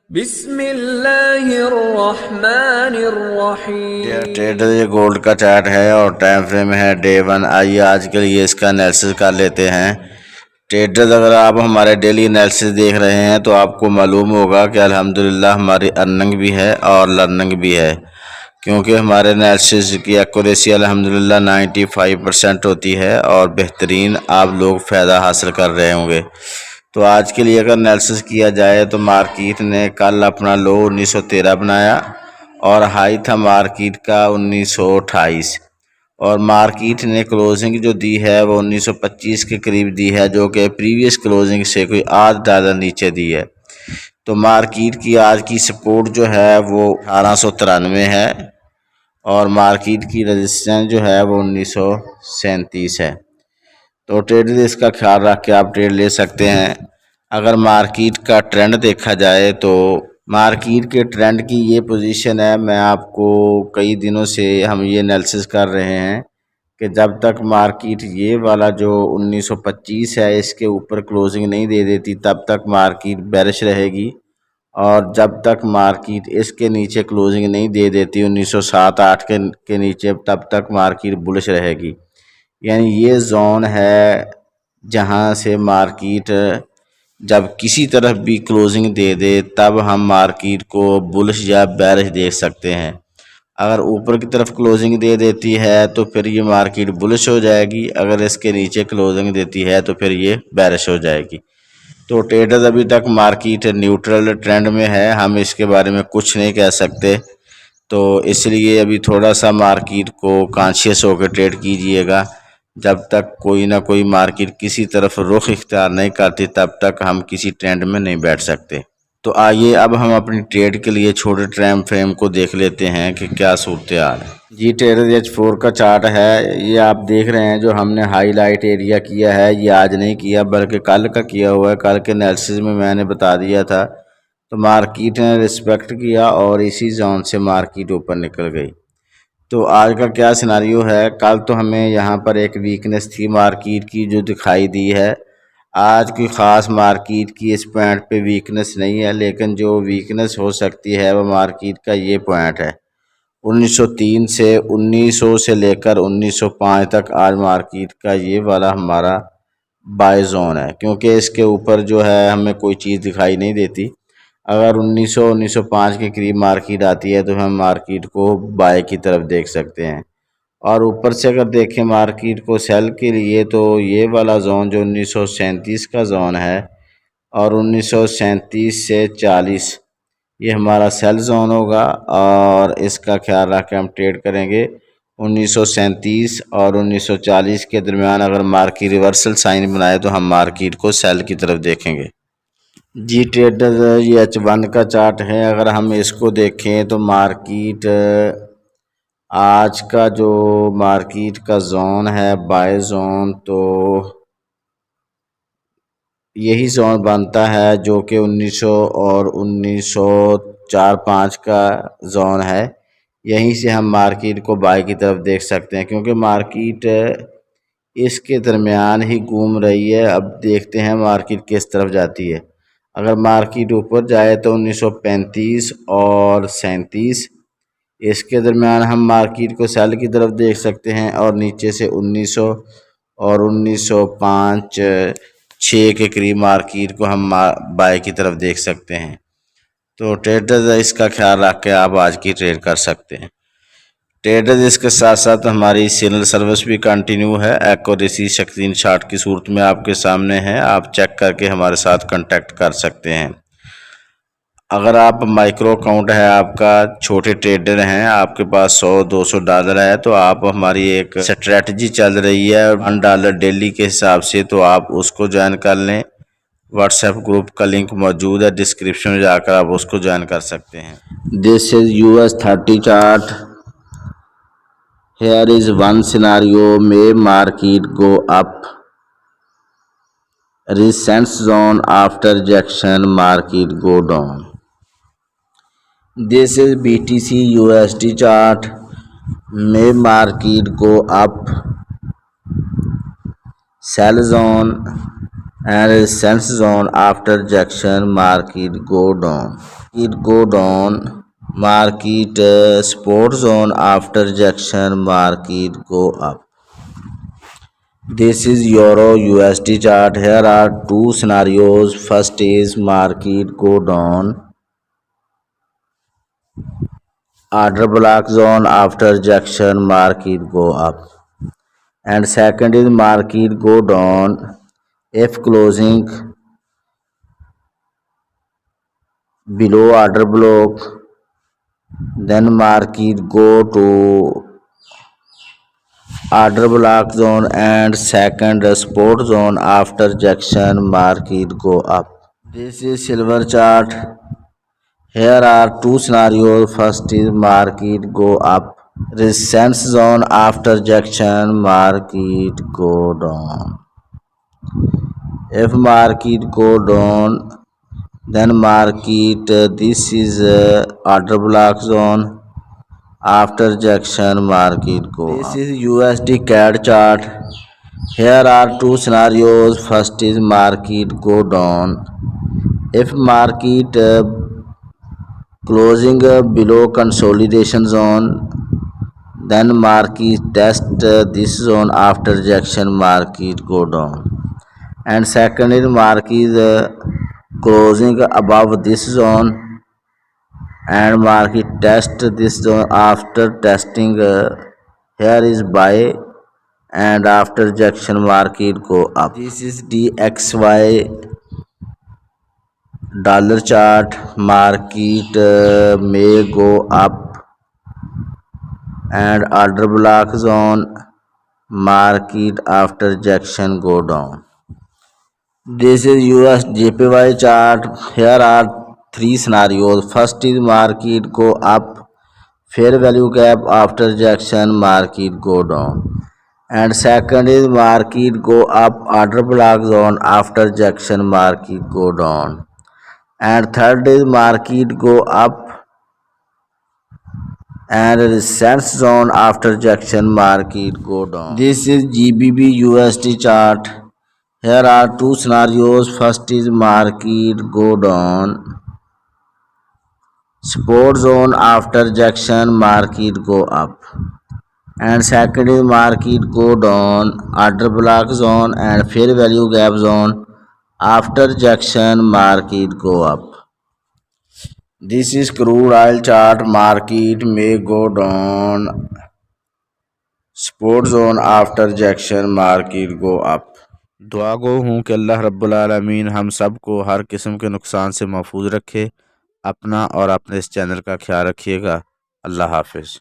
बिस्मिल्लाहिर्रहमानिर्रहीम। ट्रेडर ये गोल्ड का चार्ट है और टाइम फ्रेम है डे 1। आइए आज के लिए इसका एनालिसिस कर लेते हैं। ट्रेडर्स, अगर आप हमारे डेली एनालिसिस देख रहे हैं तो आपको मालूम होगा कि अल्हम्दुलिल्लाह हमारी अर्निंग भी है और लर्निंग भी है, क्योंकि हमारे एनालिसिस की एक्यूरेसी अल्हम्दुलिल्लाह 95% होती है और बेहतरीन आप लोग फ़ायदा हासिल कर रहे होंगे। तो आज के लिए अगर एनालिसिस किया जाए तो मार्केट ने कल अपना लो 1913 बनाया और हाई था मार्केट का 1928, और मार्केट ने क्लोजिंग जो दी है वो 1925 के करीब दी है, जो कि प्रीवियस क्लोजिंग से कोई $8 नीचे दी है। तो मार्केट की आज की सपोर्ट जो है वो 1893 है और मार्केट की रेजिस्टेंस जो है वो 1937 है। तो ट्रेडर इसका ख्याल रख के आप ट्रेड ले सकते हैं। अगर मार्केट का ट्रेंड देखा जाए तो मार्केट के ट्रेंड की ये पोजीशन है, मैं आपको कई दिनों से हम ये एनालिसिस कर रहे हैं कि जब तक मार्केट ये वाला जो 1925 है इसके ऊपर क्लोजिंग नहीं दे देती तब तक मार्केट बेरिश रहेगी, और जब तक मार्केट इसके नीचे क्लोजिंग नहीं दे देती 1907-8 के नीचे तब तक मार्केट बुलिश रहेगी। यानी ये जोन है जहाँ से मार्केट जब किसी तरफ भी क्लोजिंग दे दे तब हम मार्केट को बुलिश या बेरिश देख सकते हैं। अगर ऊपर की तरफ क्लोजिंग दे देती है तो फिर ये मार्केट बुलिश हो जाएगी, अगर इसके नीचे क्लोजिंग देती है तो फिर ये बेरिश हो जाएगी। तो ट्रेडर्स, अभी तक मार्केट न्यूट्रल ट्रेंड में है, हम इसके बारे में कुछ नहीं कह सकते। तो इसलिए अभी थोड़ा सा मार्केट को कॉन्शियस होकर ट्रेड कीजिएगा। जब तक कोई ना कोई मार्केट किसी तरफ रुख इख्तियार नहीं करती तब तक हम किसी ट्रेंड में नहीं बैठ सकते। तो आइए अब हम अपनी ट्रेड के लिए छोटे टाइम फ्रेम को देख लेते हैं कि क्या सूरत हाल है। जी, ट्रेडर H4 का चार्ट है, ये आप देख रहे हैं। जो हमने हाईलाइट एरिया किया है ये आज नहीं किया बल्कि कल का किया हुआ है। कल के एनालिसिस में मैंने बता दिया था। तो मार्केट ने रिस्पेक्ट किया और इसी जोन से मार्केट ऊपर निकल गई। तो आज का क्या सिनारियो है, कल तो हमें यहाँ पर एक वीकनेस थी मार्केट की जो दिखाई दी है। आज कोई ख़ास मार्केट की इस पॉइंट पे वीकनेस नहीं है, लेकिन जो वीकनेस हो सकती है वो मार्केट का ये पॉइंट है 1903 से 1900 से लेकर 1905 तक। आज मार्केट का ये वाला हमारा बाय जोन है, क्योंकि इसके ऊपर जो है हमें कोई चीज़ दिखाई नहीं देती। अगर 1900-1905 के करीब मार्केट आती है तो हम मार्केट को बाय की तरफ देख सकते हैं। और ऊपर से अगर देखें मार्केट को सेल के लिए तो ये वाला जोन जो 1937 का जोन है और 1937 से 40 ये हमारा सेल जोन होगा, और इसका ख्याल रख के हम ट्रेड करेंगे। 1937 और 1940 के दरमियान अगर मार्केट रिवर्सल साइन बनाए तो हम मार्केट को सेल की तरफ देखेंगे। जी ट्रेडर, ये H1 का चार्ट है। अगर हम इसको देखें तो मार्केट आज का जो मार्केट का जोन है बाय जोन, तो यही जोन बनता है जो कि 1900 और 1904-5 का जोन है। यहीं से हम मार्केट को बाय की तरफ देख सकते हैं, क्योंकि मार्केट इसके दरमियान ही घूम रही है। अब देखते हैं मार्केट किस तरफ जाती है। अगर मार्केट ऊपर जाए तो 1935 और 37 इसके दरमियान हम मार्केट को सेल की तरफ देख सकते हैं, और नीचे से 1900 और 1905-6 के करीब मार्केट को हम बाय की तरफ देख सकते हैं। तो ट्रेडर्स, इसका ख्याल रख के आप आज की ट्रेड कर सकते हैं। ट्रेडर्स, इसके साथ साथ हमारी सिग्नल सर्विस भी कंटिन्यू है। एक्यूरेसी स्क्रीनशॉट की सूरत में आपके सामने है, आप चेक करके हमारे साथ कांटेक्ट कर सकते हैं। अगर आप माइक्रो अकाउंट है आपका, छोटे ट्रेडर हैं, आपके पास $100-200 है, तो आप हमारी एक स्ट्रेटजी चल रही है $1 डेली के हिसाब से, तो आप उसको ज्वाइन कर लें। व्हाट्सएप ग्रुप का लिंक मौजूद है, डिस्क्रिप्शन में जाकर आप उसको ज्वाइन कर सकते हैं। This is US30 chart. Here is one scenario, may market go up, resistance zone after rejection, market go down. This is BTC USD chart, may market go up, sell zone, and resistance zone after junction market go down. It go down. Market support zone after junction market go up. This is Euro USD chart. Here are two scenarios. First is market go down. Order block zone after junction market go up. And second is market go down. If closing below order block, then market go to order block zone and second support zone after junction market go up. This is silver chart. Here are two scenarios. First is market go up. Resistance zone after junction market go down. If market go down, then market this is order block zone after junction market go up. This is USD CAD chart. Here are two scenarios. First is market go down. If market closing below consolidation zone, then market test this zone after rejection market go down. And second is market closing above this zone and market test this zone after testing here is buy and after rejection market go up. This is DXY dollar chart. Market may go up and order block zone market after rejection go down. This is US JPY chart. Here are three scenarios. First is market go up, fair value gap after rejection market go down. And second is market go up, order block zone after rejection market go down. And third is market go up and resistance zone after rejection market go down. This is GBP USD chart. Here are two scenarios. First is market go down, support zone after rejection market go up. And second is market go down, order block zone and fair value gap zone after rejection market go up. This is crude oil chart. Market may go down, support zone after rejection market go up. दुआ गो हूँ कि अल्लाह रब्बुल आलमीन हम सब को हर किस्म के नुकसान से महफूज रखे। अपना और अपने इस चैनल का ख्याल रखिएगा। अल्लाह हाफिज़।